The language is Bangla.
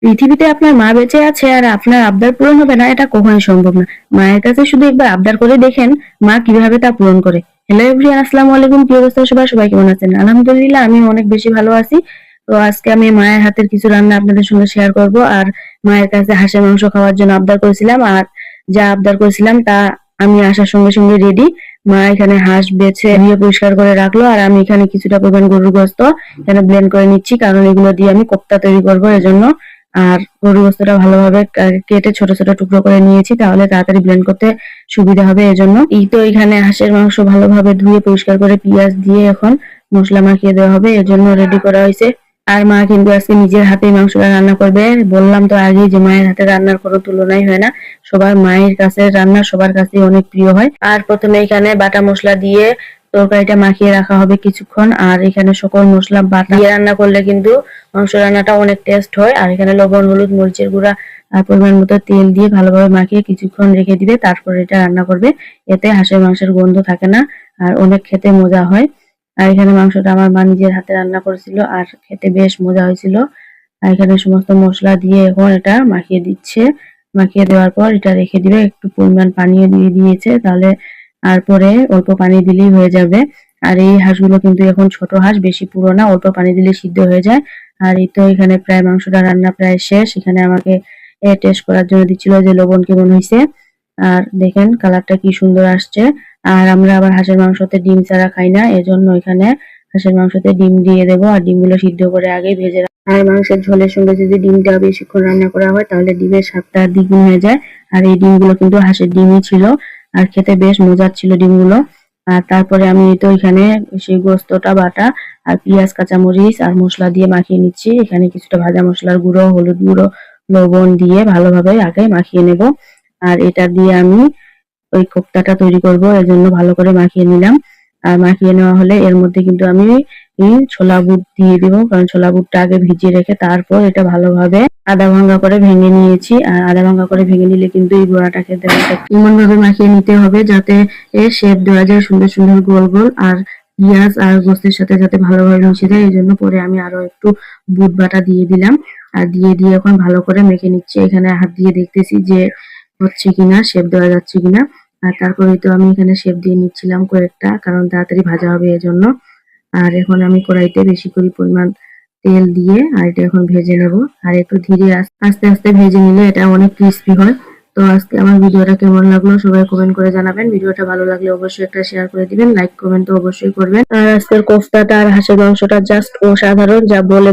পৃথিবীতে আপনার মা বেঁচে আছে আর আপনার আবদার পূরণ হবে না, এটা কখনোই সম্ভব না। মায়ের কাছে শুধু একবার আবদার করে দেখেন মা কিভাবে তা পূরণ করে। হ্যালো এভরিওয়ান, আসসালামু আলাইকুম। কি অবস্থা সবার? সবাই কেমন আছেন? আলহামদুলিল্লাহ, আমি অনেক বেশি ভালো আছি। তো আজকে আমি মায়ের হাতের কিছু রান্না আপনাদের সঙ্গে শেয়ার করব। আর মায়ের কাছে হাঁসের মাংস খাওয়ার জন্য আবদার করেছিলাম, আর যা আবদার করেছিলাম তা আমি আসার সঙ্গে সঙ্গে রেডি। মা এখানে হাঁস বেছে ধুয়ে পরিষ্কার করে রাখলো, আর আমি এখানে কিছুটা পরিমাণ গরুর গোশত এখানে ব্লেন্ড করে নিচ্ছি, কারণ এগুলো দিয়ে আমি কোপ্তা তৈরি করবো এজন্য। আর গরুর গোশতটা ভালোভাবে কেটে ছোট ছোট টুকরো করে নিয়েছি, তাহলে তাড়াতাড়ি ব্লেন্ড করতে সুবিধা হবে এজন্য। এই তো এখানে হাঁসের মাংস ভালোভাবে ধুয়ে পরিষ্কার করে পেঁয়াজ দিয়ে এখন মশলা মাখিয়ে দেওয়া হবে, এজন্য রেডি করা হয়েছে। আর মা কিন্তু আজকে নিজের হাতে মাংসটা রান্না করবে। বললাম তো আগেই যে মায়ের হাতে রান্নার কোনো তুলনাই হয় না। সবার মায়ের কাছে রান্না সবার কাছে অনেক প্রিয় হয়। আর প্রথমে এখানে বাটা মশলা দিয়ে তরকারিটা মাখিয়ে রাখা হবে কিছুক্ষণ। আর এখানে সকল মশলা বাটা দিয়ে রান্না করলে কিন্তু মাংস রান্নাটা অনেক টেস্ট হয়। আর এখানে লবণ, হলুদ, মরিচের গুঁড়া আর পরিমাণ মতো তেল দিয়ে ভালোভাবে মাখিয়ে কিছুক্ষণ রেখে দিবে, তারপর এটা রান্না করবে। এতে হাঁসের মাংসের গন্ধ থাকে না আর অনেক খেতে মজা হয়। আর এখানে মাংসটা আমার মা নিজের হাতে রান্না করেছিল আর খেতে বেশ মজা হয়েছিল। আর এখানে সমস্ত মশলা দিয়ে এখন এটা মাখিয়ে দিচ্ছে। মাখিয়ে দেওয়ার পর এটা রেখে দিবে, একটু পরিমাণ পানিও দিয়ে দিয়েছে, তাহলে আর পরে অল্প পানি দিলেই হয়ে যাবে। আর এই হাঁসগুলো কিন্তু এখন ছোট হাঁস, বেশি পুরো না, অল্প পানি দিলে সিদ্ধ হয়ে যায়। আর এই তো এখানে প্রায় মাংসটা রান্না প্রায় শেষ। এখানে আমাকে টেস্ট করার জন্য দিচ্ছিল যে লবণ কেমন হয়েছে। আর দেখেন কালারটা কি সুন্দর আসছে। আর আমরা আবার হাঁসের মাংসতে ডিম ছাড়া খাই না, এজন্য এখানে হাঁসের মাংসতে ডিম দিয়ে দেবো। আর ডিমগুলো সিদ্ধ করে আগে ভেজে আর মাংসের ঝোলের সঙ্গে যদি ডিমটা বেশিক্ষণ রান্না করা হয় তাহলে ডিমের স্বাদটা দ্বিগুণ হয়ে যায়। আর এই ডিমগুলো কিন্তু হাঁসের ডিমই ছিল, আর খেতে বেশ মজার ছিল ডিমগুলো। আর তারপরে আমি তো এখানে সেই গোস্তটা বাটা আর পেঁয়াজ, কাঁচামরিচ আর মশলা দিয়ে মাখিয়ে নিচ্ছি। এখানে কিছুটা ভাজা মশলার গুঁড়ো, হলুদ গুঁড়ো, লবণ দিয়ে ভালোভাবে আগে মাখিয়ে নেব। আর এটা দিয়ে আমি ওই কোপ্তাটা তৈরি করব, এজন্য ভালো করে মাখিয়ে নিলাম। আর মাখিয়ে নেওয়া হলে এর মধ্যে কিন্তু আমি এই ছোলা বুট দিয়ে দিব, কারণ ছোলা বুটটা আগে ভিজিয়ে রেখে তারপর এটা ভালোভাবে আধা ভাঙ্গা করে ভেঙে নিয়েছি। আর আধা ভাঙ্গা করে ভেঙে নিলে কিন্তু এই বড়াটা খেতে এমন ভাবে মাখিয়ে নিতে হবে যাতে এর শেপ দেওয়া যায় সুন্দর সুন্দর গোল গোল। আর পেঁয়াজ আর গোস্তের সাথে যাতে ভালোভাবে মিশে যায়, এই জন্য পরে আমি আরো একটু বুট বাটা দিয়ে দিলাম। আর দিয়ে এখন ভালো করে মেখে নিচ্ছি। এখানে হাত দিয়ে দেখতেছি যে হচ্ছে কিনা, শেপ দেওয়া যাচ্ছে কিনা। আর তারপরে তো আমি এখানে শেপ দিয়ে নিচ্ছিলাম কয়েকটা, কারণ তাড়াতাড়ি ভাজা হবে এজন্য। আর এখন আমি কড়াইতে বেশি করে পরিমাণ তেল দিয়ে আর এটা এখন ভেজে নেব। আর একটু ধীরে আস্তে আস্তে ভেজে নিলে এটা অনেক ক্রিস্পি হয়। তো আজকে আমার ভিডিওটা কেমন লাগলো সবাই কমেন্ট করে জানাবেন। ভিডিওটা ভালো লাগলে অবশ্যই একটা শেয়ার করে দিবেন, লাইক কমেন্ট তো অবশ্যই করবেন। আর আজকের কোফতাটা আর হাঁসের মাংসটা জাস্ট অসাধারণ, যা বলে